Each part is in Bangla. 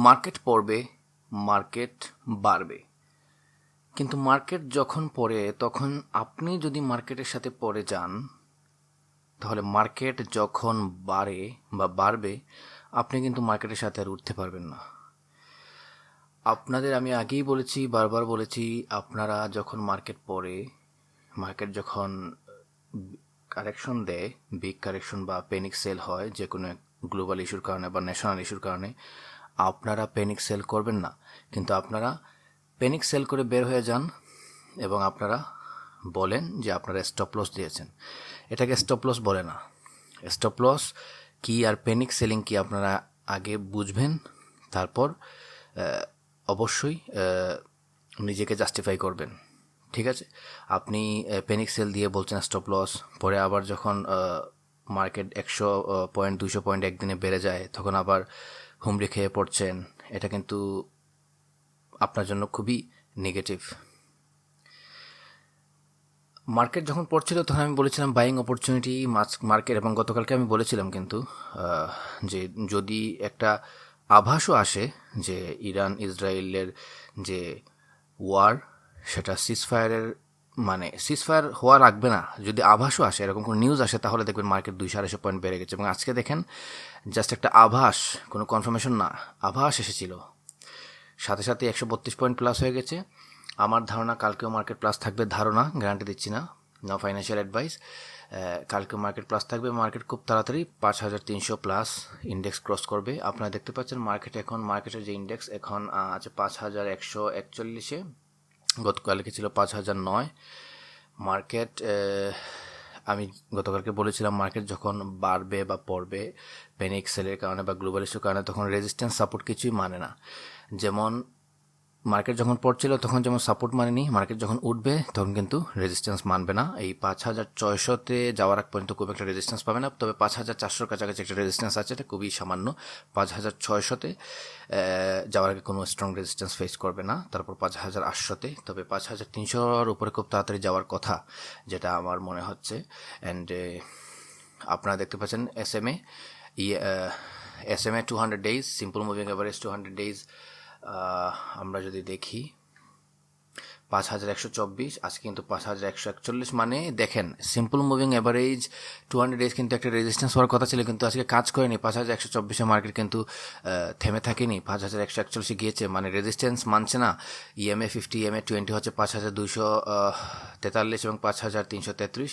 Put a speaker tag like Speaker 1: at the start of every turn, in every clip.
Speaker 1: মার্কেট পড়বে, মার্কেট বাড়বে, কিন্তু মার্কেট যখন পড়ে তখন আপনি যদি মার্কেটের সাথে পড়ে যান, তাহলে মার্কেট যখন বাড়ে বা বাড়বে আপনি কিন্তু মার্কেটের সাথে আর উঠতে পারবেন না। আপনাদের আমি আগেই বলেছি, বারবার বলেছি, আপনারা যখন মার্কেট পড়ে, মার্কেট যখন কারেকশন দেয়, বিগ কারেকশন বা প্যানিক সেল হয় যে কোনো গ্লোবাল ইস্যুর কারণে বা ন্যাশনাল ইস্যুর কারণে, আপনারা প্যানিক সেল করবেন না, কিন্তু আপনারা প্যানিক সেল করে বের হয়ে যান এবং আপনারা বলেন যে আপনারা স্টপ লস দিয়েছেন। এটাকে স্টপ লস বলে না। স্টপ লস কি আর প্যানিক সেলিং কি আপনারা আগে বুঝবেন, তারপর অবশ্যই নিজেকে জাস্টিফাই করবেন। ঠিক আছে, আপনি প্যানিক সেল দিয়ে বলছেন স্টপ লস, পরে আবার যখন মার্কেট 100 পয়েন্ট 200 পয়েন্ট একদিনে বেড়ে যায় তখন আবার হুমড়ি খেয়ে পড়ছেন। এটা কিন্তু আপনার জন্য খুবই নেগেটিভ। মার্কেট যখন পড়ছিল তখন আমি বলেছিলাম বাইং অপরচুনিটি মার্কেট, এবং গতকালকে আমি বলেছিলাম কিন্তু যে যদি একটা আভাসও আসে যে ইরান ইসরায়েলের যে ওয়ার, সেটা সিজফায়ারের মানে সিজফায়ার হওয়া রাখবে না, যদি আভাসও আসে, এরকম কোনো নিউজ আসে, তাহলে দেখবেন মার্কেট 200-250 পয়েন্ট বেড়ে গেছে। এবং আজকে দেখেন জাস্ট একটা আভাস, কোনো কনফার্মেশন না, আভাস এসেছিল, সাথে সাথে 132 পয়েন্ট প্লাস হয়ে গেছে। আমার ধারণা কালকেও মার্কেট প্লাস থাকবে, ধারণা, গ্যারান্টি দিচ্ছি না, নো ফাইন্যান্সিয়াল অ্যাডভাইস। কালকেও মার্কেট প্লাস থাকবে, মার্কেট খুব তাড়াতাড়ি 5300 প্লাস ইন্ডেক্স ক্রস করবে। আপনারা দেখতে পাচ্ছেন মার্কেট এখন, মার্কেটের যে ইন্ডেক্স এখন আছে 5141, গতকালকে ছিল 5009। মার্কেট আমি গতকালকে বলেছিলাম মার্কেট যখন বাড়বে বা পড়বে প্যানিক সেলের কারণে বা গ্লোবাল ইস্যুর কারণে, তখন রেজিস্ট্যান্স সাপোর্ট কিছুই মানে না। যেমন মার্কেট যখন পড়ছিল তখন যেমন সাপোর্ট মানেনি, মার্কেট যখন উঠবে তখন কিন্তু রেজিস্ট্যান্স মানবে না। এই 5600-তে যাওয়ার আগ পর্যন্ত খুব একটা রেজিস্ট্যান্স পাবে না, তবে 5400-র কাছাকাছি একটা রেজিস্ট্যান্স আছে, এটা খুবই সামান্য। 5600-তে যাওয়ার আগে কোনো স্ট্রং রেজিস্ট্যান্স ফেস করবে না, তারপর 5800-তে, তবে 5300-র উপরে খুব তাড়াতাড়ি যাওয়ার কথা, যেটা আমার মনে হচ্ছে। অ্যান্ড আপনারা দেখতে পাচ্ছেন SMA 200 days, simple moving average 200 days আমরা যদি দেখি 5124, আজকে কিন্তু 5141, মানে দেখেন সিম্পল মুভিং অ্যাভারেজ 200 ডেজ কিন্তু একটা রেজিস্ট্যান্স হওয়ার কথা ছিল, কিন্তু আজকে কাজ করেনি। 5124 মার্কেট কিন্তু থেমে থাকেনি, 5141 গিয়েছে, মানে রেজিস্ট্যান্স মানছে না। EMA 50, EMA 20 হচ্ছে 5243 এবং 5333।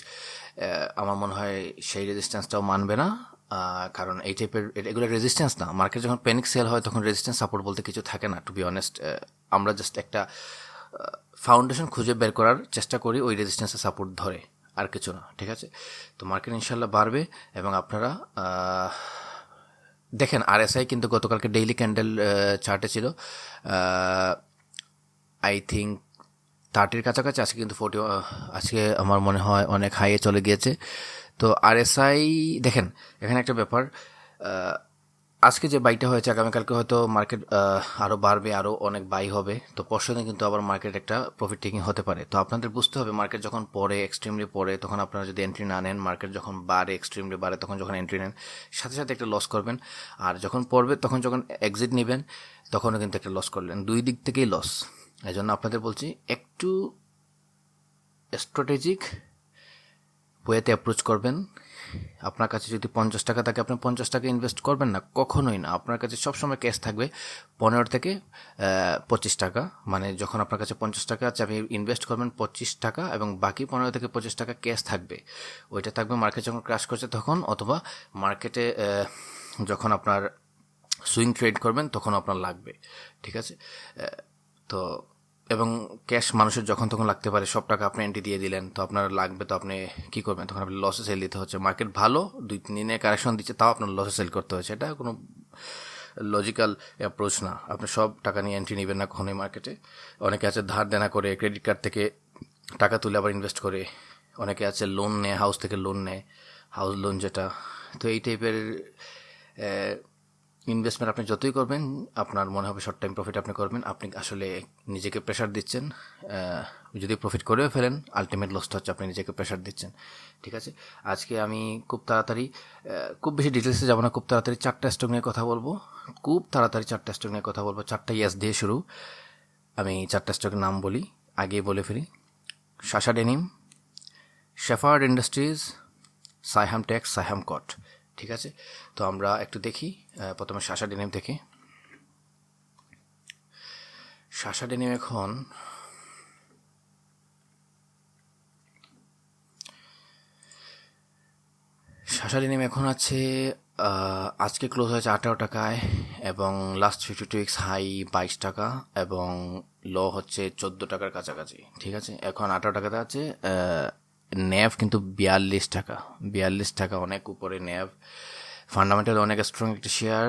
Speaker 1: আমার মনে হয় সেই রেজিস্ট্যান্সটাও মানবে না, কারণ এই টাইপের এগুলো রেজিস্ট্যান্স না। মার্কেট যখন প্যানিক সেল হয় তখন রেজিস্ট্যান্স সাপোর্ট বলতে কিছু থাকে না, টু বি অনেস্ট। আমরা জাস্ট একটা ফাউন্ডেশন খুঁজে বের করার চেষ্টা করি, ওই রেজিস্ট্যান্সের সাপোর্ট ধরে, আর কিছু না। ঠিক আছে, তো মার্কেট ইনশাল্লাহ বাড়বে। এবং আপনারা দেখেন RSI কিন্তু গতকালকে ডেইলি ক্যান্ডেল চার্টে ছিল আই থিঙ্ক 30-র কাছাকাছি, আজকে কিন্তু 40, আজকে আমার মনে হয় অনেক হাইয়ে চলে গিয়েছে। তো RSI দেখেন, এখানে একটা ব্যাপার, আজকে যে বাইটা হয়েছে, আগামীকালকে হয়তো মার্কেট আরও বাড়বে, আরও অনেক বাই হবে, তো পরশুদিন কিন্তু আবার মার্কেট একটা প্রফিট টেকিং হতে পারে। তো আপনাদের বুঝতে হবে মার্কেট যখন পড়ে, এক্সট্রিমলি পড়ে, তখন আপনারা যদি এন্ট্রি না নেন, মার্কেট যখন বাড়ে, এক্সট্রিমলি বাড়ে, তখন যখন এন্ট্রি নেন সাথে সাথে একটা লস করবেন, আর যখন পড়বে তখন যখন এক্সিট নেবেন তখনও কিন্তু একটা লস করলেন, দুই দিক থেকেই লস। এই জন্য আপনাদের বলছি একটু স্ট্র্যাটেজিক ওয়েতে অ্যাপ্রোচ করবেন। আপনার কাছে যদি 50 টাকা থাকে, আপনি 50 টাকা ইনভেস্ট করবেন না, কখনোই না। আপনার কাছে সবসময় ক্যাশ থাকবে 15 থেকে 25 টাকা, মানে যখন আপনার কাছে 50 টাকা আছে আপনি ইনভেস্ট করবেন 25 টাকা, এবং বাকি 15 থেকে 25 টাকা ক্যাশ থাকবে। ওইটা থাকবে মার্কেট যখন ক্র্যাশ করছে তখন, অথবা মার্কেটে যখন আপনার সুইং ট্রেড করবেন তখন আপনার লাগবে। ঠিক আছে, তো এবং ক্যাশ মানুষের যখন তখন লাগতে পারে, সব টাকা আপনি এন্ট্রি দিয়ে দিলেন, তো আপনার লাগবে, তো আপনি কী করবেন, তখন আপনি লসে সেল দিতে হচ্ছে। মার্কেট ভালো 2-3 দিনে কারেকশন দিচ্ছে, তাও আপনার লসে সেল করতে হচ্ছে, এটা কোনো লজিক্যাল অ্যাপ্রোচ না। আপনি সব টাকা নিয়ে এন্ট্রি নেবেন না কখনোই মার্কেটে। অনেকে আছে ধার দেনা করে, ক্রেডিট কার্ড থেকে টাকা তুলে আবার ইনভেস্ট করে, অনেকে আছে লোন নেয়, হাউস থেকে লোন নেয়, হাউস লোন যেটা। তো এই টাইপের ইনভেস্টমেন্ট আপনি যতই করবেন আপনার মনে হবে শর্ট টাইম প্রফিট আপনি করবেন, আপনি আসলে নিজেকে প্রেশার দিচ্ছেন। যদি প্রফিট করেও ফেলেন আলটিমেট লসটা হচ্ছে আপনি নিজেকে প্রেশার দিচ্ছেন। ঠিক আছে, আজকে আমি খুব তাড়াতাড়ি, খুব বেশি ডিটেলসে যাবো না, খুব তাড়াতাড়ি 4টা স্টক নিয়ে কথা বলবো। 4টা স্টক নিয়ে কথা বলবো, 4টা ইয়েস দিয়ে শুরু। আমি 4টা স্টকের নাম বলি, আগেই বলে ফেলি। Sasha Denim, Shepherd Industries, Saiham Tex, Saiham Cot. ঠিক আছে, তো আমরা একটু দেখি প্রথমে সাশা ডেনিম থেকে। সাশা ডেনিম এখন আছে, আজকে ক্লোজ হয়েছে 18 টাকায় এবং লাস্ট 52 উইক্স হাই 22 টাকা এবং লো হচ্ছে 14 টাকার কাছাকাছি। ঠিক আছে, এখন 18 টাকাতে আছে। ন্যাভ কিন্তু 42 টাকা, অনেক উপরে ন্যাভ। ফান্ডামেন্টাল অনেক স্ট্রং একটি শেয়ার।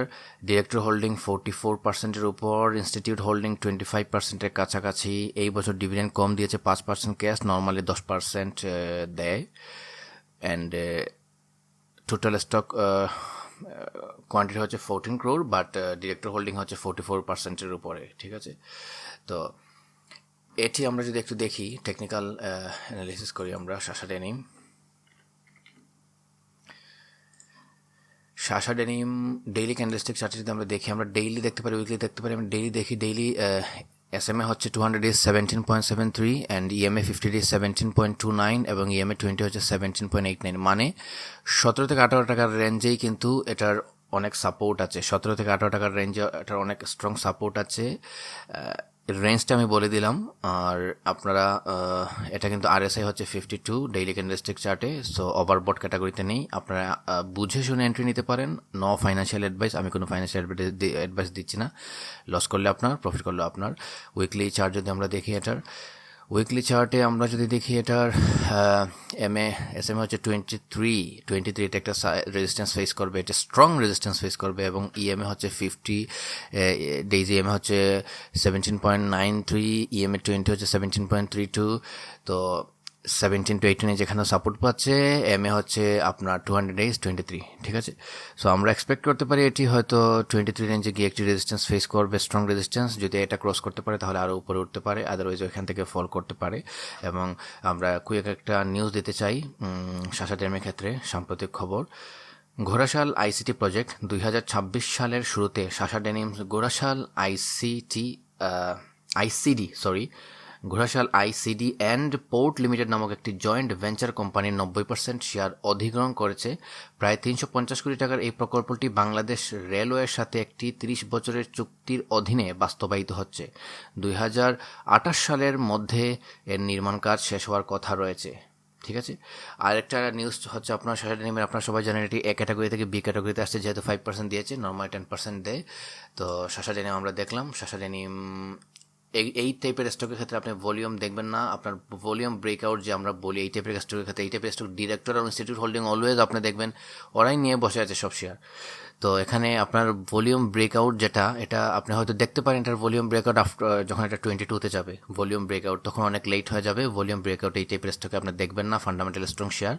Speaker 1: ডিরেক্টর হোল্ডিং 44%-এর উপর, ইনস্টিটিউট হোল্ডিং 25%-এর কাছাকাছি। এই বছর ডিভিডেন্ড কম দিয়েছে, 5% ক্যাশ, নর্মালি 10% দেয়। অ্যান্ড টোটাল স্টক কোয়ান্টিটি হচ্ছে 14 crore, বাট ডিরেক্টর হোল্ডিং হচ্ছে 44%-এর উপরে। ঠিক আছে, তো এটি আমরা যদি একটু দেখি, টেকনিক্যাল অ্যানালিসিস করি আমরা সাশা ডেনিম ডেইলি ক্যান্ডেলস্টিক চার্টে যদি আমরা দেখি, আমরা ডেইলি দেখতে পারি, উইকলি দেখতে পারি। আমরা ডেইলি দেখি, ডেইলি SMA হচ্ছে 200 days 17.73 অ্যান্ড EMA 50 days 17.29 এবং EMA 20 হচ্ছে 17.89, মানে 17 থেকে 18 টাকার রেঞ্জেই কিন্তু এটার অনেক সাপোর্ট আছে। 17 থেকে 18 টাকার রেঞ্জে এটার অনেক স্ট্রং সাপোর্ট আছে। রেঞ্জটা আমি বলে দিলাম। আর আপনারা এটা কিন্তু RSI হচ্ছে 52 ডেইলি ক্যান্ডেলস্টিক চার্টে, সো ওভারবট ক্যাটাগরিতে নেই। আপনারা বুঝে শুনে এন্ট্রি নিতে পারেন। নো ফাইন্যান্সিয়াল অ্যাডভাইস, আমি কোনো ফাইন্যান্সিয়াল অ্যাডভাইস দিচ্ছি না। লস করলে আপনার, প্রফিট করলে আপনার। উইকলি চার্ট যদি আমরা দেখি, এটার উইকলি চার্টে আমরা যদি দেখি, এটার SMA হচ্ছে 23, এটা একটা রেজিস্ট্যান্স ফেস করবে, এটা স্ট্রং রেজিস্ট্যান্স ফেস করবে। এবং EMA হচ্ছে 50 ডেইজ, EMA হচ্ছে 17.93, EMA 20 হচ্ছে 17.32। তো 17 to 18 যেখানে সাপোর্ট পাচ্ছে, MA হচ্ছে আপনার 200 days 23। ঠিক আছে, সো আমরা এক্সপেক্ট করতে পারি এটি হয়তো 23 রেঞ্জে গিয়ে একটি রেজিস্ট্যান্স ফেস করবে, স্ট্রং রেজিস্ট্যান্স। যদি এটা ক্রস করতে পারে তাহলে আরও উপরে উঠতে পারে, আদারওয়াইজ ওইখান থেকে ফল করতে পারে। এবং আমরা কুইক একটা নিউজ দিতে চাই সাশা ডেনিমের ক্ষেত্রে। সাম্প্রতিক খবর, ঘোড়াশাল ICT প্রজেক্ট 2026 সালের শুরুতে Sasha denim Ghorashal ICD and port limited নামক একটি জয়েন্ট ভেঞ্চার কোম্পানির 90% শেয়ার অধিগ্রহণ করেছে। প্রায় 350 কোটি টাকার এই প্রকল্পটি বাংলাদেশ রেলওয়ের সাথে একটি 30 বছরের চুক্তির অধীনে বাস্তবায়িত হচ্ছে। 2028 সালের মধ্যে এর নির্মাণ কাজ শেষ হওয়ার কথা রয়েছে। ঠিক আছে, আরেকটা নিউজ হচ্ছে আপনার সাশা ডেনিমের, আপনারা সবাই জানেন এটি A ক্যাটাগরি থেকে B ক্যাটাগরিতে আসছে, যেহেতু 5% দিয়েছে, নর্মালি 10% দেয়। তো সাশা ডেনিম আমরা দেখলাম। সাশা ডেনিম এই টাইপের স্টকের ক্ষেত্রে আপনি ভলিউম দেখবেন না, আপনার ভলিউম ব্রেকআউট যে আমরা বলি, এই টাইপের স্টকের ক্ষেত্রে, এই টাইপের স্টক ডিরেক্টর আর ইনস্টিটিউট হোল্ডিং অলওয়েজ আপনি দেখবেন ওরাই নিয়ে বসে আছে সব শেয়ার। তো এখানে আপনার ভলিউম ব্রেকআউট যেটা, এটা আপনি হয়তো দেখতে পারেন, এটার ভলিউম ব্রেকআউট যখন এটা 22-তে যাবে ভলিউম ব্রেকআউট, তখন অনেক লেট হয়ে যাবে। ভলিউম ব্রেকআউট এই টাইপের স্টকে আপনি দেখবেন না। Fundamental strong share,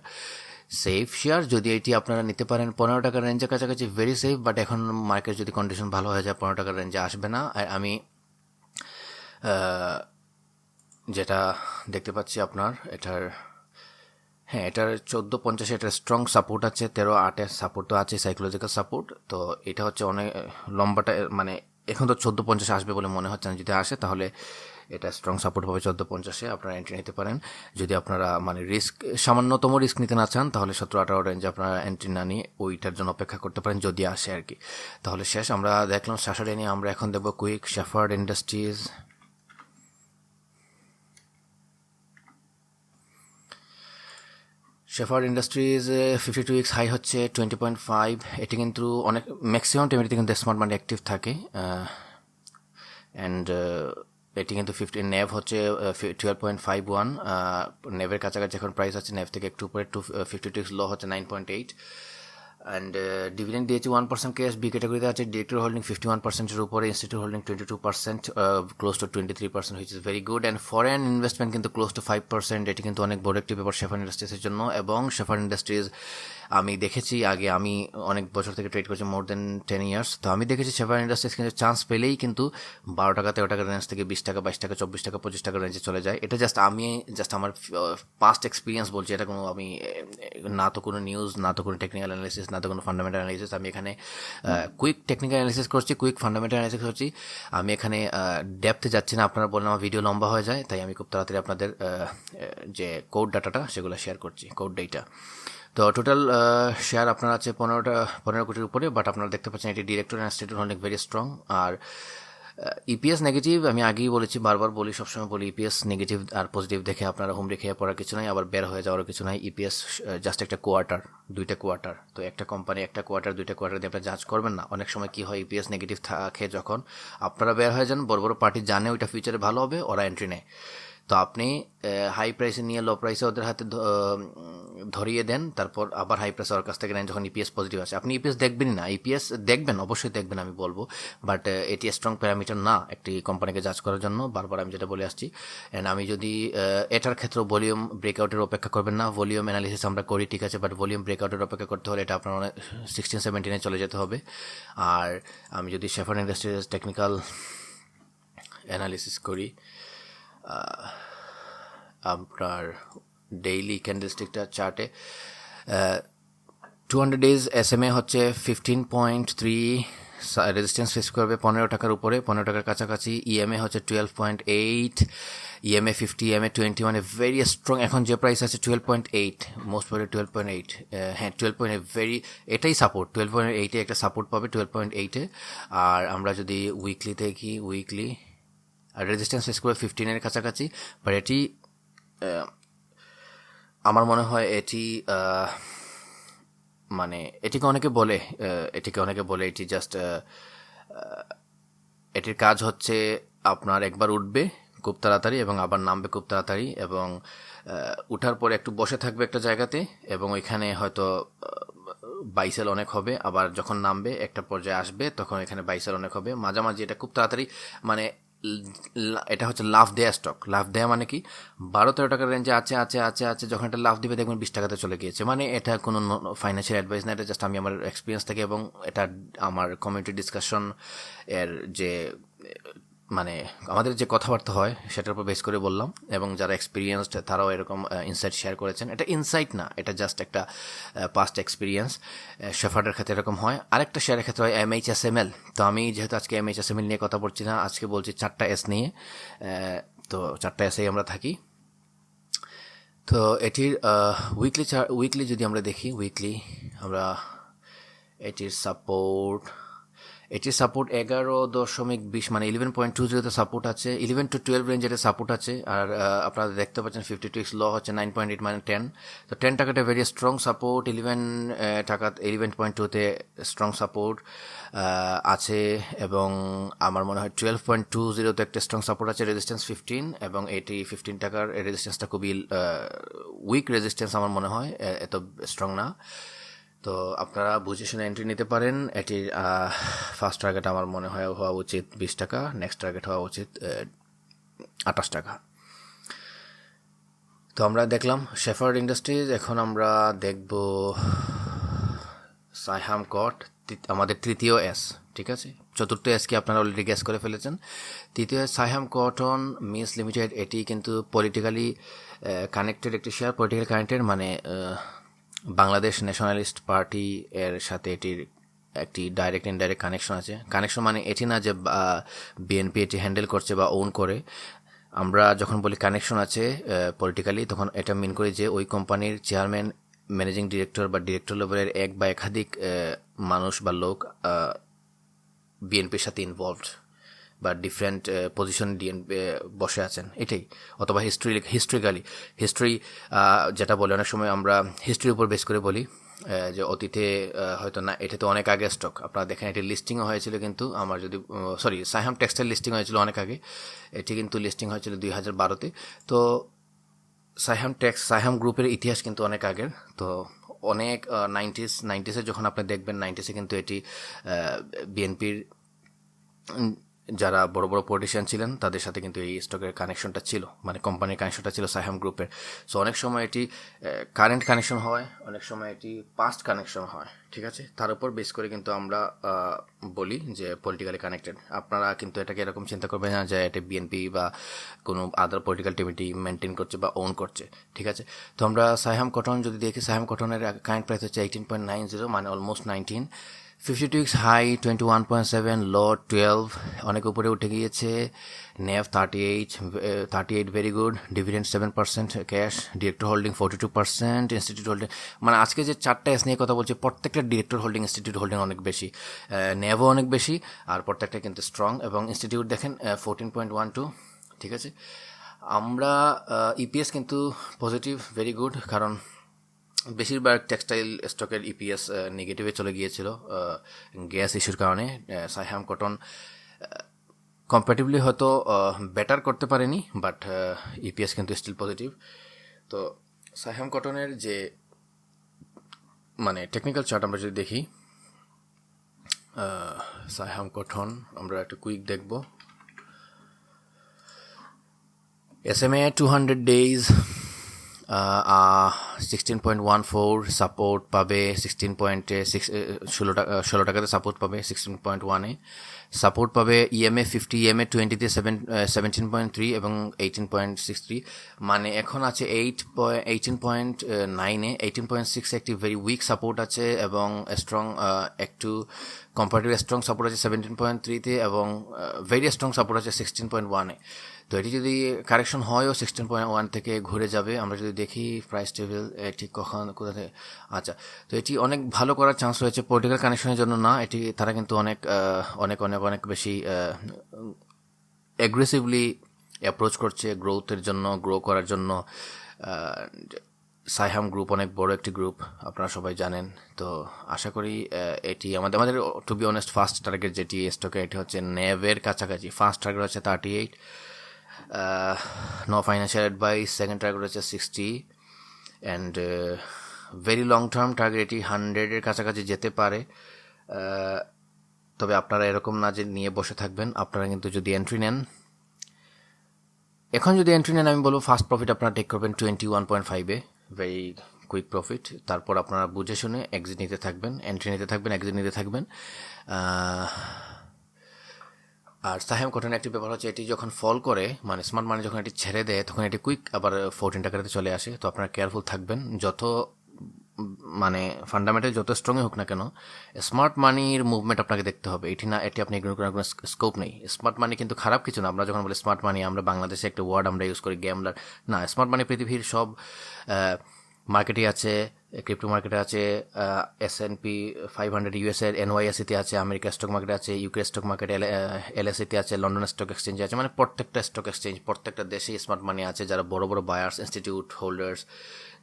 Speaker 1: safe share, যদি এটি আপনারা নিতে পারেন 15 টাকার রেঞ্জের কাছাকাছি, ভেরি সেফ। বাট এখন মার্কেট যদি কন্ডিশন ভালো হয়ে যায় 15 টাকার রেঞ্জে আসবে না। আর আমি যেটা দেখতে পাচ্ছি আপনার এটার, হ্যাঁ, এটার 14.50 এটার স্ট্রং সাপোর্ট আছে, 13.8 সাপোর্ট তো আছে, সাইকোলজিক্যাল সাপোর্ট। তো এটা হচ্ছে অনেক লম্বাটা, মানে এখন তো 14.50 আসবে বলে মনে হচ্ছে না। যদি আসে তাহলে এটা স্ট্রং সাপোর্ট পাবে 14.50-এ, আপনারা এন্ট্রি নিতে পারেন। যদি আপনারা মানে সামান্যতম রিস্ক নিতে না চান, তাহলে 17-18 রেঞ্জে আপনারা এন্ট্রি না নিয়ে ওইটার জন্য অপেক্ষা করতে পারেন, যদি আসে আর কি। তাহলে শেষ, আমরা দেখলাম সাশা ডেনিম। আমরা এখন দেখবো quick Shepherd Industries. Shepherd Industries 52 weeks high হচ্ছে 20.5। এটি কিন্তু অনেক ম্যাক্সিমাম টাইমে কিন্তু স্মার্ট মানি অ্যাক্টিভ থাকে। অ্যান্ড এটি কিন্তু 15 নেভ হচ্ছে 12.51, নেভের কাছাকাছি এখন প্রাইস আছে। নেভ থেকে একটু উপরে 252 লো হচ্ছে 9.8। অ্যান্ড ডিভিডেন্ড দিয়েছে 1% ক্যাশ। B ক্যাটাগরিতে আছে ডিরেক্টর হোল্ডিং 51%-এর উপরে, institute holding 22%, close two 23%, which is very good. And foreign investment কিন্তু ক্লোজ টু 5%। এটি কিন্তু অনেক বড় একটি ব্যাপার শেফার্ড ইন্ডাস্ট্রিজের জন্য। এবং শেফার্ড ইন্ডাস্ট্রিজ আমি দেখেছি আগে, আমি অনেক বছর থেকে ট্রেড করছি, মোর দেন 10 ইয়ার্স। তো আমি দেখেছি শেফার ইন্ডাস্ট্রিজ কিন্তু চান্স পেলেই কিন্তু 12 টাকা 13 টাকার রেঞ্জ থেকে 20 টাকা 22 টাকা 24 টাকা 25 টাকার রেঞ্জে চলে যায়। এটা জাস্ট আমার পাস্ট এক্সপিরিয়েন্স বলছি, এটা কোনো আমি না তো কোনো নিউজ, না তো কোনো টেকনিক্যাল অ্যানালিসিস, না তো কোনো ফান্ডামেন্টাল অ্যানালিসিস। আমি এখানে কুইক টেকনিক্যাল অ্যানালিসিস করছি, কুইক ফান্ডামেন্টাল অ্যানালিসিস করছি। আমি এখানে ডেপথে যাচ্ছি না, আপনারা বললেন আমার ভিডিও লম্বা হয়ে যায়, তাই আমি খুব তাড়াতাড়ি আপনাদের যে কোড ডাটাটা সেগুলো শেয়ার করছি, কোড ডেটা। তো টোটাল শেয়ার আপনার আছে 15 কোটির উপরে, বাট আপনারা দেখতে পাচ্ছেন এটি ডিরেক্টর অ্যান্ড স্টেটর অনেক ভেরি স্ট্রং। আর ইপিএস নেগেটিভ, আমি আগেই বলেছি, বারবার বলি, সবসময় বলি, ইপিএস নেগেটিভ আর পজিটিভ দেখে আপনারা হুমড়ি খেয়ে পড়ার কিছু নাই, আবার বের হয়ে যাওয়ারও কিছু নাই। ইপিএস জাস্ট একটা কোয়ার্টার, 2টা কোয়ার্টার। তো একটা কোম্পানি একটা কোয়ার্টার 2টা কোয়ার্টার দিয়ে আপনারা জাজ করবেন না। অনেক সময় কি হয়, ইপিএস নেগেটিভ থাকে যখন আপনারা বের হয়ে যান, বড় বড় পার্টি জানে ওইটা ফিউচারে ভালো হবে, ওরা এন্ট্রি নেয়। তো আপনি হাই প্রাইসে নিয়ে লো প্রাইসে ওদের হাতে ধরিয়ে দেন, তারপর আবার হাই প্রাইসে ওর কাছ থেকে নেন যখন ইপিএস পজিটিভ আসে। আপনি ইপিএস দেখবেনই না, ইপিএস দেখবেন, অবশ্যই দেখবেন আমি বলবো, বাট এটি স্ট্রং প্যারামিটার না একটি কোম্পানিকে জাজ করার জন্য। বারবার আমি যেটা বলে আসছি। অ্যান্ড আমি যদি এটার ক্ষেত্রে ভলিউম ব্রেকআউটের অপেক্ষা করবেন না, ভলিউম অ্যানালিসিস আমরা করি ঠিক আছে, বাট ভলিউম ব্রেকআউটের অপেক্ষা করতে হলে এটা আপনার 16-17 চলে যেতে হবে। আর আমি যদি শেফার ইন্ডাস্ট্রিজ টেকনিক্যাল অ্যানালিসিস করি, আপনার ডেইলি ক্যান্ডেলস্টিকটা চার্টে 200 ডেজ SMA হচ্ছে 15.3, রেজিস্ট্যান্স ফেস করবে 15 টাকার উপরে, 15 টাকার কাছাকাছি। ইএমএ হচ্ছে 12.8, ইএমএ 50, ইএমএ 20, মানে ভেরি স্ট্রং। এখন যে প্রাইস আছে 12.8, মোস্ট প্রবাবলি 12.8, হ্যাঁ 12.8 ভেরি, এটাই সাপোর্ট, 12.8 একটা সাপোর্ট পাবে 12.8। আর আমরা যদি উইকলি দেখি, উইকলি আর রেজিস্ট্যান্স ফেস করবে 15-এর কাছাকাছি, বাট এটি আমার মনে হয় এটি মানে এটিকে অনেকে বলে এটি জাস্ট এটির কাজ হচ্ছে আপনার একবার উঠবে খুব তাড়াতাড়ি এবং আবার নামবে খুব তাড়াতাড়ি, এবং উঠার পরে একটু বসে থাকবে একটা জায়গাতে, এবং ওইখানে হয়তো বাইসেল অনেক হবে, আবার যখন নামবে একটা পর্যায়ে আসবে তখন এখানে বাইসেল অনেক হবে, মাঝামাঝি এটা খুব তাড়াতাড়ি, মানে এটা হচ্ছে লাফ দেয়া স্টক। লাফ দেয়া মানে কি, 12-13 টাকার রেঞ্জে আছে, যখন এটা লাফ দিবে দেখবেন 20 টাকাতে চলে গিয়েছে। মানে এটা কোনো ফাইন্যান্সিয়াল অ্যাডভাইস না, এটা জাস্ট আমি আমার এক্সপিরিয়েন্স থেকে এবং এটা আমার কমিউনিটি ডিসকাশন এর যে মানে আমাদের যে কথাবার্তা হয় সেটার উপর বেস করে বললাম, এবং যারা এক্সপিরিয়েন্সড তারাও এরকম ইনসাইট শেয়ার করেছেন। এটা ইনসাইট না, এটা জাস্ট একটা পাস্ট এক্সপিরিয়েন্স। শেফার্ডের ক্ষেত্রে এরকম হয়। আরেকটা শেয়ারের ক্ষেত্রে হয় MHSML। তো আমি যেহেতু আজকে MHSML নিয়ে কথা বলছি না, আজকে বলছি 4টা S নিয়ে। তো 4টা এসেই আমরা থাকি। তো এটির উইকলি যদি আমরা দেখি, উইকলি আমরা এটির সাপোর্ট 11.20, মানে 11.20 সাপোর্ট আছে, 11 to 12 রেঞ্জের সাপোর্ট আছে। আর আপনারা দেখতে পাচ্ছেন 52 ল হচ্ছে 9.8, মানে 10। তো 10 টাকাটা ভেরি স্ট্রং সাপোর্ট, 11 টাকা 11.2-তে স্ট্রং সাপোর্ট আছে, এবং আমার মনে হয় 12.20-তে একটা স্ট্রং সাপোর্ট আছে, রেজিস্ট্যান্স 15, এবং এটি 15 টাকার রেজিস্ট্যান্সটা খুবই উইক রেজিস্ট্যান্স আমার মনে হয়, এত স্ট্রং না। তো আপনারা বুঝে শুনে এন্ট্রি নিতে পারেন। এটির ফার্স্ট টার্গেট আমার মনে হয় হওয়া উচিত 20 টাকা, নেক্সট টার্গেট হওয়া উচিত 28 টাকা। তো আমরা দেখলাম শেফার্ড ইন্ডাস্ট্রিজ। এখন আমরা দেখব সাইহাম কট, আমাদের তৃতীয় এস, ঠিক আছে। চতুর্থ এস কি আপনারা অলরেডি গ্যাস করে ফেলেছেন। তৃতীয় এস সাইহাম কটন মিলস লিমিটেড। এটি কিন্তু পলিটিক্যালি কানেক্টেড একটি শেয়ার, পলিটিক্যালি কানেক্টেড মানে বাংলাদেশ ন্যাশনালিস্ট পার্টি এর সাথে এটির একটি ডাইরেক্ট ইনডাইরেক্ট কানেকশন আছে। কানেকশন মানে এটি না যে বিএনপি এটি হ্যান্ডেল করছে বা ওন করে। আমরা যখন বলি কানেকশন আছে পলিটিক্যালি, তখন এটা মিন করি যে ওই কোম্পানির চেয়ারম্যান, ম্যানেজিং ডিরেক্টর বা ডিরেক্টর লেভেলের এক বা একাধিক মানুষ বা লোক বিএনপির সাথে ইনভলভড বা ডিফারেন্ট পজিশন বসে আছেন, এটাই। অথবা হিস্ট্রি যেটা বলে, অনেক সময় আমরা হিস্ট্রির উপর বেস করে বলি যে অতীতে হয়তো না, এটা তো অনেক আগে স্টক। আপনারা দেখেন এটি লিস্টিংও হয়েছিল, কিন্তু আমার যদি সাইহাম টেক্সটাইল লিস্টিং হয়েছিল অনেক আগে, এটি কিন্তু লিস্টিং হয়েছিল 2012-তে। তো সাইহাম গ্রুপের ইতিহাস কিন্তু অনেক আগের। তো অনেক 90s যখন আপনি দেখবেন, 90s কিন্তু এটি বিএনপির যারা বড় বড় পলিটিশিয়ান ছিলেন তাদের সাথে কিন্তু এই স্টকের কানেকশনটা ছিল, মানে কোম্পানির কানেকশনটা ছিল সাইহাম গ্রুপের। সো অনেক সময় এটি কারেন্ট কানেকশন হয়, অনেক সময় এটি পাস্ট কানেকশন হয়, ঠিক আছে। তার উপর বেস করে কিন্তু আমরা বলি যে পলিটিক্যালি কানেক্টেড। আপনারা কিন্তু এটাকে এরকম চিন্তা করবেন না যে এটা বিএনপি বা কোনো আদার পলিটিক্যাল টিভিটি মেনটেন করছে বা ওন করছে, ঠিক আছে। তো আমরা সাইহাম কটন যদি দেখি, সাইহাম কটনের কারেন্ট প্রাইস হচ্ছে 18.90, মানে অলমোস্ট 19। 52 উইক্স হাই 21.7, লো 12, অনেক উপরে উঠে গিয়েছে। নেভ 38 very good, dividend 7%, cash, director holding 42%, institute holding, মানে আজকে যে 4টা এস নিয়ে কথা বলছি প্রত্যেকটা ডিরেক্টর হোল্ডিং, ইনস্টিটিউট হোল্ডিং অনেক বেশি, নেভও অনেক বেশি, আর প্রত্যেকটা কিন্তু স্ট্রং। এবং ইনস্টিটিউট দেখেন 14.12, ঠিক আছে। আমরা ইপিএস কিন্তু পজিটিভ, ভেরি গুড, কারণ বেশিরভাগ টেক্সটাইল স্টকের ইপিএস নেগেটিভে চলে গিয়েছিল গ্যাস ইস্যুর কারণে। সাইহাম কটন কম্পারেটিভলি হয়তো বেটার করতে পারেনি, বাট ইপিএস কিন্তু স্টিল পজিটিভ। তো সাইহাম কটনের যে মানে টেকনিক্যাল চার্ট আমরা যদি দেখি, সাইহাম কটন আমরা একটু কুইক দেখব। SMA 200 days 16.14 সাপোর্ট পাবে, 16 টাকাতে সাপোর্ট পাবে, 16.1-এ সাপোর্ট পাবে। ইএমএ 50, ইএমএ 20-তে 17.3 এবং 18.63, মানে এখন আছে 18.9-এ, 18.6 একটি ভেরি উইক সাপোর্ট আছে, এবং স্ট্রং একটু কম্পারেটিভ স্ট্রং সাপোর্ট আছে 17.3-তে, এবং ভেরি স্ট্রং সাপোর্ট আছে 16.1-এ। তো এটি যদি কারেকশন হয়ও 16.1 থেকে ঘুরে যাবে। আমরা যদি দেখি প্রাইস টেবিল ঠিক কোথা থেকে, আচ্ছা, তো এটি অনেক ভালো করার চান্স রয়েছে পলিটিক্যাল কানেকশনের জন্য না, এটি তারা কিন্তু অনেক অনেক অনেক অনেক বেশি অ্যাগ্রেসিভলি অ্যাপ্রোচ করছে গ্রোথের জন্য, গ্রো করার জন্য। সাইহাম গ্রুপ অনেক বড় একটি গ্রুপ, আপনারা সবাই জানেন। তো আশা করি এটি আমাদের to be honest first target যেটি স্টকে, এটি হচ্ছে নেভের কাছাকাছি। ফার্স্ট টার্গেট হচ্ছে 38, no financial advice. Second target হচ্ছে 60, and very long term target এটি 100-এর কাছাকাছি যেতে পারে। তবে আপনারা এরকম না যে নিয়ে বসে থাকবেন, আপনারা কিন্তু যদি এন্ট্রি নেন, এখন যদি এন্ট্রি নেন, আমি বলবো ফার্স্ট প্রফিট আপনারা টেক করবেন 21.5-এ, ভেরি কুইক প্রফিট। তারপর আপনারা বুঝে শুনে এক্সিট নিতে থাকবেন, এন্ট্রি নিতে থাকবেন, এক্সিট নিতে থাকবেন। আর সাইহাম কটনের একটি ব্যাপার হচ্ছে, এটি যখন ফল করে, মানে স্মার্ট মানি যখন এটি ছেড়ে দেয়, তখন এটি কুইক আবার 14 টাকাতে চলে আসে। তো আপনারা কেয়ারফুল থাকবেন, যত মানে ফান্ডামেন্টাল যত স্ট্রংই হোক না কেন, স্মার্ট মানির মুভমেন্ট আপনাকে দেখতে হবে। এটি না, এটি আপনি ইগনোর করার কোনো স্কোপ নেই। স্মার্ট মানি কিন্তু খারাপ কিছু না। আমরা যখন বলি স্মার্ট মানি, আমরা বাংলাদেশে একটা ওয়ার্ড আমরা ইউজ করি গ্যামলার, না, স্মার্ট মানি পৃথিবীর সব মার্কেটে আছে, ক্রিপ্টো মার্কেটে আছে, S&P 500 ইউএসের NYSE-তে আছে, আমেরিকা স্টক মার্কেটে আছে, ইউকে স্টক মার্কেট LSE-তে আছে, লন্ডন স্টক এক্সচেঞ্জে আছে, মানে প্রত্যেকটা স্টক এক্সচেঞ্জ, প্রত্যেকটা দেশে স্মার্ট মানি আছে। যারা বড় বড় বায়ার্স, ইনস্টিটিউট হোল্ডার্স,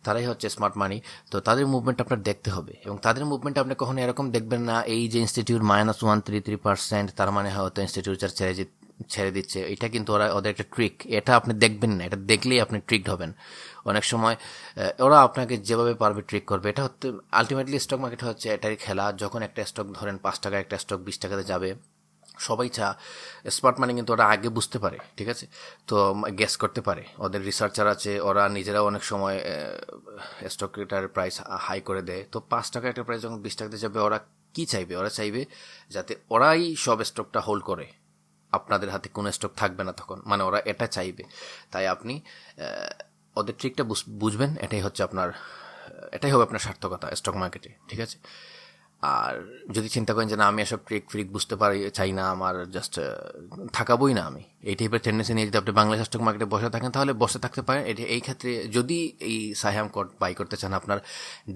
Speaker 1: তারাই হচ্ছে স্মার্ট মানি। তো তাদের মুভমেন্ট আপনার দেখতে হবে, এবং তাদের মুভমেন্ট আপনি কখনো এরকম দেখবেন না এই যে ইনস্টিটিউট -133%, তার মানে হয়তো ইনস্টিটিউট ছেড়ে দিচ্ছে। এটা কিন্তু ওদের একটা ট্রিক, এটা আপনি দেখবেন না, এটা দেখলেই আপনি ট্রিকড হবেন। অনেক সময় ওরা আপনাকে যেভাবে পারবে ট্রিক করবে। এটা হচ্ছে আলটিমেটলি স্টক মার্কেট হচ্ছে এটারই খেলা। যখন একটা স্টক ধরেন 5 টাকা, একটা স্টক 20 টাকাতে যাবে, সবাই স্মার্ট মানি কিন্তু ওরা আগে বুঝতে পারে, ঠিক আছে। তো গেস করতে পারে, ওদের রিসার্চার আছে, ওরা নিজেরাও অনেক সময় স্টকটার প্রাইস হাই করে দেয়। তো 5 টাকা একটা প্রাইস যখন 20 টাকাতে যাবে, ওরা কি চাইবে? ওরা চাইবে যাতে ওরাই সব স্টকটা হোল্ড করে, আপনাদের হাতে কোনো স্টক থাকবে না তখন, মানে ওরা এটা চাইবে। তাই আপনি ওদের ট্রিকটা বুঝবেন, এটাই হবে আপনার সার্থকতা স্টক মার্কেটে, ঠিক আছে। আর যদি চিন্তা করেন যে না, আমি এসব ট্রিক বুঝতে চাই না, আমার জাস্ট থাকাবই না, আমি এই টাইপের টেন্ডেন্সি নিয়ে যদি আপনি বাংলাদেশ স্টক মার্কেটে বসে থাকেন, তাহলে বসে থাকতে পারেন। এই ক্ষেত্রে যদি এই সাইহাম কোড বাই করতে চান, আপনার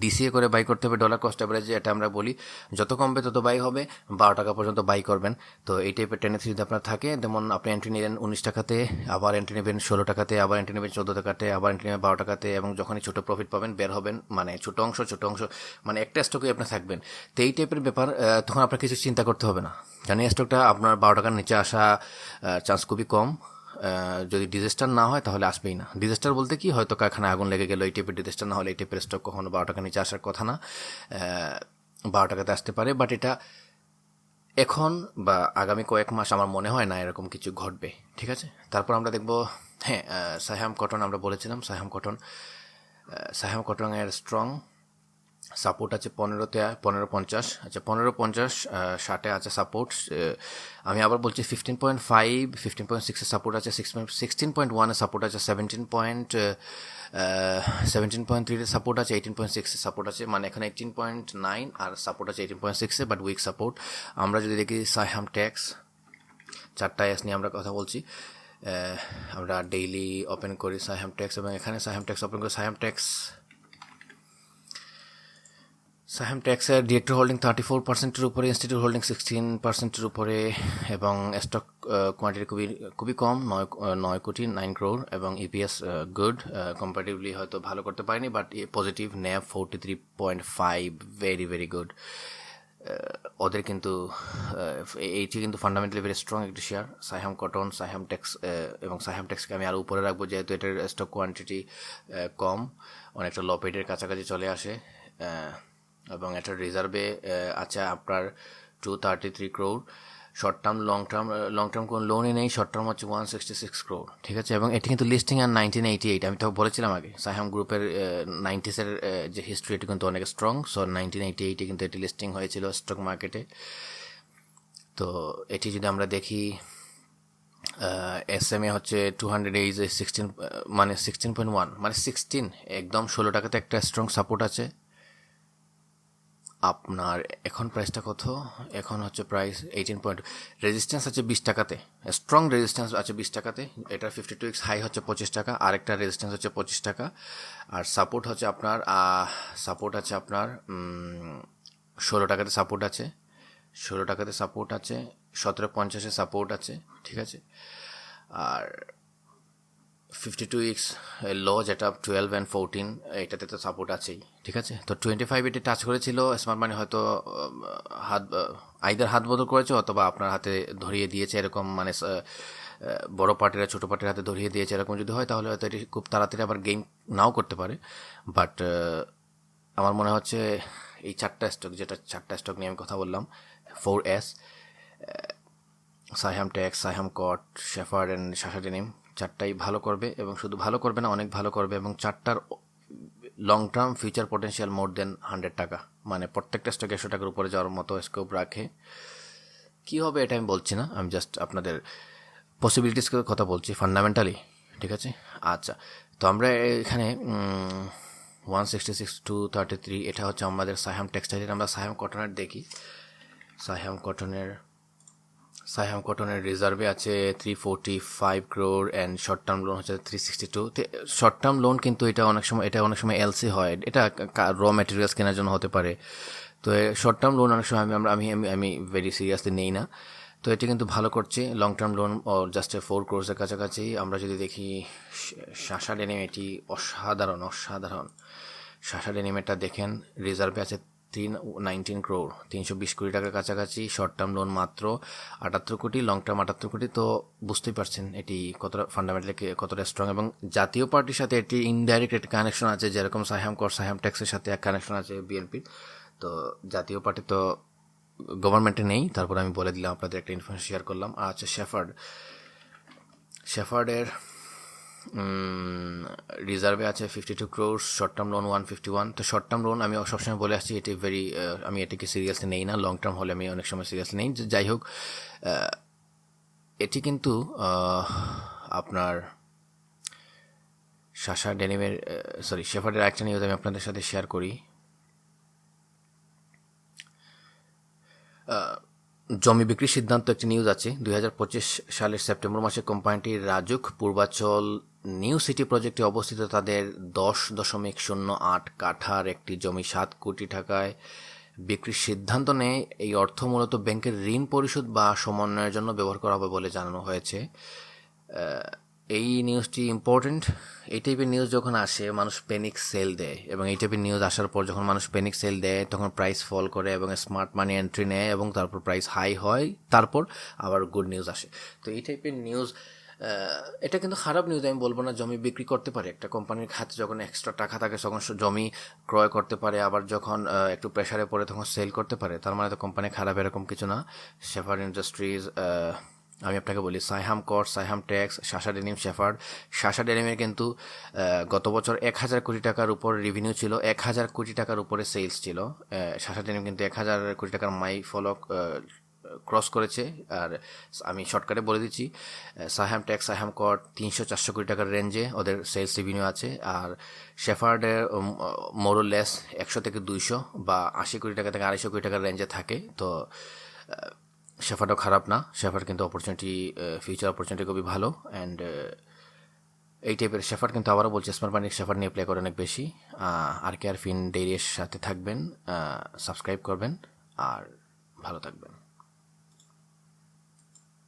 Speaker 1: DCA করে বাই করতে হবে, ডলার কস্ট অ্যাভারেজে, এটা আমরা বলি। যত কমবে তত বাই হবে, 12 টাকা পর্যন্ত বাই করবেন। তো এই টাইপের টেন্ডেন্সি যদি আপনার থাকে, যেমন আপনি এন্ট্রি নিলেন 19 টাকাতে, আবার এন্ট্রি নেবেন 16 টাকাতে, আবার এন্ট্রি নেবেন 14 টাকাতে, আবার এন্ট্রি নেবেন 12 টাকাতে, এবং যখনই ছোটো প্রফিট পাবেন বের হবেন, মানে ছোট অংশ, মানে একটা স্টকে আপনি থাকবেন। তো এই টাইপের ব্যাপার, তখন আপনার কিছু চিন্তা করতে হবে না। জানি স্টকটা আপনার 12 টাকার নিচে আসা চান্স খুবই কম। যদি ডিজাস্টার না হয় তাহলে আসবেই না। ডিজাস্টার বলতে কি, হয়তো কারখানায় আগুন লেগে গেল, এই টাইপের ডিজাস্টার না হলে এই টাইপের স্টক কখনো 12 টাকার নিচে আসার কথা না। 12 টাকাতে আসতে পারে, বাট এটা এখন বা আগামী কয়েক মাস আমার মনে হয় না এরকম কিছু ঘটবে, ঠিক আছে। তারপর আমরা দেখব, হ্যাঁ, সাইহাম কটন আমরা বলেছিলাম, সাইহাম কটনের স্ট্রং সাপোর্ট আছে 1550, আচ্ছা 1550, 60 আছে সাপোর্ট। আমি আবার বলছি 15.5, 15.6 সাপোর্ট আছে, 16.1 সাপোর্ট আছে, 17.3 সাপোর্ট আছে, 18.6 সাপোর্ট আছে, মানে এখানে 18.9 আর সাপোর্ট আছে 18.6, বাট উইক সাপোর্ট। আমরা যদি দেখি সাইহাম ট্যাক্স, 4টা এস নিয়ে আমরা কথা বলছি। আমরা ডেইলি ওপেন করি সাইহাম ট্যাক্স, এবং এখানে সাইহাম ট্যাক্স ওপেন করি। সাইহাম ট্যাক্সের ডিরেক্টর হোল্ডিং 34%-এর উপরে, ইনস্টিটিউট হোল্ডিং 16%-এর উপরে, এবং স্টক কোয়ান্টিটি খুবই কম, 9 কোটি 9 crore, এবং ইপিএস গুড, কম্পারেটিভলি হয়তো ভালো করতে পারেনি, but positive. NAV 43.5, very very good. ওদের কিন্তু এইটি কিন্তু ফান্ডামেন্টালি ভেরি স্ট্রং একটি share, Saiham cotton, Saiham Tex, এবং সাইহাম ট্যাক্সকে আমি আরও উপরে রাখবো, যেহেতু এটার স্টক কোয়ান্টিটি কম, অনেকটা লো পেটের কাছাকাছি চলে আসে, এবং এটার রিজার্ভে আছে আপনার 233 crore। Short term long term কোনো লোনে নেই, শর্ট টার্ম হচ্ছে 166 crore, ঠিক আছে। এবং এটি কিন্তু লিস্টিং আর 1988, আমি তো বলেছিলাম আগে সাইহাম গ্রুপের 90s যে হিস্ট্রি, এটি কিন্তু অনেক স্ট্রং। সো 1988 কিন্তু এটি লিস্টিং হয়েছিল স্টক মার্কেটে। তো এটি যদি আমরা দেখি, SMA হচ্ছে 200 days, 16 মানে 16.1 মানে 16, একদম 16 টাকাতে একটা স্ট্রং সাপোর্ট আছে আপনার। এখন প্রাইসটা কত? এখন হচ্ছে প্রাইস 18 রেজিস্ট্যান্স আছে 20 টাকাতে, স্ট্রং রেজিস্ট্যান্স আছে 20 টাকাতে। এটা 52 weeks হাই হচ্ছে 25 টাকা, আরেকটা রেজিস্ট্যান্স হচ্ছে 25 টাকা, আর সাপোর্ট হচ্ছে আপনার 16 টাকাতে সাপোর্ট আছে, 16 টাকাতে সাপোর্ট আছে, 17.50 সাপোর্ট আছে, ঠিক আছে। আর 52 weeks লো, যেটা 12 and 14, এটাতে তো সাপোর্ট আছেই, ঠিক আছে। তো 25 এটি টাচ করেছিল, স্মার্ট মানি হয়তো হাত বদল করেছে, অথবা আপনার হাতে ধরিয়ে দিয়েছে, এরকম মানে বড় পার্টিরা ছোটো পার্টির হাতে ধরিয়ে দিয়েছে, এরকম যদি হয় তাহলে হয়তো এটি খুব তাড়াতাড়ি আবার গেইন নাও করতে পারে। বাট আমার মনে হচ্ছে এই 4টা স্টক নিয়ে আমি কথা বললাম, 4S, Saiham Tex, Saiham Cot, Shepherd and Sasha Denim, 4টাই ভালো করবে, এবং শুধু ভালো করবে না, অনেক ভালো করবে, এবং 4টার লং টার্ম ফিউচার পটেনশিয়াল মোর দেন 100 টাকা, মানে প্রত্যেকটা স্টক 100 টাকার উপরে যাওয়ার মতো স্কোপ রাখে। কী হবে এটা আমি বলছি না, আমি জাস্ট আপনাদের পসিবিলিটিসের কথা বলছি ফান্ডামেন্টালি, ঠিক আছে। আচ্ছা, তো আমরা এখানে 166 to 33, এটা হচ্ছে আমাদের সাইহাম টেক্সটাইলের। আমরা সাইহাম কটনের দেখি, সাইহাম কটনের রিজার্ভে আছে 345 crore, and short term loan হচ্ছে 362। শর্ট টার্ম লোন কিন্তু এটা অনেক সময় এলসি হয়, এটা র ম্যাটেরিয়ালস কেনার জন্য হতে পারে। তো শর্ট টার্ম লোন অনেক সময় আমি ভেরি সিরিয়াসলি নেই না। তো এটি কিন্তু ভালো করছে, long term loan just 4 crore কাছাকাছি। আমরা যদি দেখি শাসা ডেনিম, এটি অসাধারণ। শাসা ডেনিমেরটা দেখেন, রিজার্ভে আছে 319 crore, 320 কোটি টাকার কাছাকাছি, শর্ট টার্ম লোন মাত্র 78 কোটি, লং টার্ম 78 কোটি। তো বুঝতেই পারছেন এটি কতটা ফান্ডামেন্টালি কতটা স্ট্রং, এবং জাতীয় পার্টির সাথে এটি ইনডাইরেক্ট একটি কানেকশন আছে, যেরকম সাইহাম ট্যাক্সের সাথে এক কানেকশন আছে বিএনপির। তো জাতীয় পার্টি তো গভর্নমেন্টে নেই, তারপর আমি বলে দিলাম, আপনাদের একটা ইনফরমেশন শেয়ার করলাম। আচ্ছা, শেফার্ডের রিজার্ভে আছে 52 crore, শর্ট টার্ম লোন 151। তো শর্ট টার্ম লোন আমি সবসময় বলে আসছি, এটি আমি এটিকে সিরিয়াসলি নেই না, লং টার্ম হলে আমি অনেক সময় সিরিয়াসলি নেই। যাই হোক, এটি কিন্তু আপনার শাসা ডেনিমের শেফার্ডের একটা নিউজ আমি আপনাদের সাথে শেয়ার করি। জমি বিক্রির সিদ্ধান্ত একটি নিউজ আছে। 2025 সালের সেপ্টেম্বর মাসে কোম্পানিটি রাজুক পূর্বাচল নিউ সিটি প্রজেক্টে অবস্থিত তাদের 10.08 কাঠার একটি জমি 7 কোটি টাকায় বিক্রির সিদ্ধান্ত নেয়। এই অর্থ মূলত ব্যাংকের ঋণ পরিশোধ বা সমন্বয়ের জন্য ব্যবহার করা হবে বলে জানানো হয়েছে। এই নিউজটি ইম্পর্টেন্ট। এই টাইপের নিউজ যখন আসে মানুষ প্যানিক সেল দেয়, এবং এই টাইপের নিউজ আসার পর যখন মানুষ প্যানিক সেল দেয় তখন প্রাইস ফল করে এবং স্মার্ট মানি এন্ট্রি নেয়, এবং তারপর প্রাইস হাই হয়, তারপর আবার গুড নিউজ আসে। তো এই টাইপের নিউজ এটা কিন্তু খারাপ নিউজ আমি বলবো না, জমি বিক্রি করতে পারে একটা কোম্পানির খাতে, যখন এক্সট্রা টাকা থাকে তখন জমি ক্রয় করতে পারে, আবার যখন একটু প্রেশারে পড়ে তখন সেল করতে পারে, তার মানে তো কোম্পানি খারাপ এরকম কিছু না। শেফার্ড ইন্ডাস্ট্রিজ, আমি আপনাকে বলি সাইহাম কট, সাইহাম ট্যাক্স, শাসা ডেনিম, শেফার্ড। শাসা ডেনিমের কিন্তু গত বছর 1,000 কোটি টাকার উপর রেভিনিউ ছিল, 1,000 কোটি টাকার উপরে সেলস ছিল। শাসা ডেনিম কিন্তু 1,000 কোটি টাকার মাই ফলো ক্রস করেছে। আর আমি শর্টকাটে বলে দিচ্ছি, সাইহাম ট্যাক্স, সাইহাম কট 300-400 কোটি টাকার রেঞ্জে ওদের সেলস রেভিনিউ আছে। আর শেফার্ডের মোরলেস 100 থেকে 200 বা 80 কোটি টাকা থেকে 250 কোটি টাকার রেঞ্জে থাকে। তো শেফার্ডও খারাপ না, শেফার্ড কিন্তু অপরচুনিটি, ফিউচার অপরচুনিটি খুবই ভালো। অ্যান্ড এই টাইপের শেফার্ড কিন্তু আবারও বলছি, স্মার্ট মানি শেফার্ড নিয়ে প্লে করে অনেক বেশি। আর কে আর ফিন ডেইরির সাথে থাকবেন, সাবস্ক্রাইব করবেন আর ভালো থাকবেন।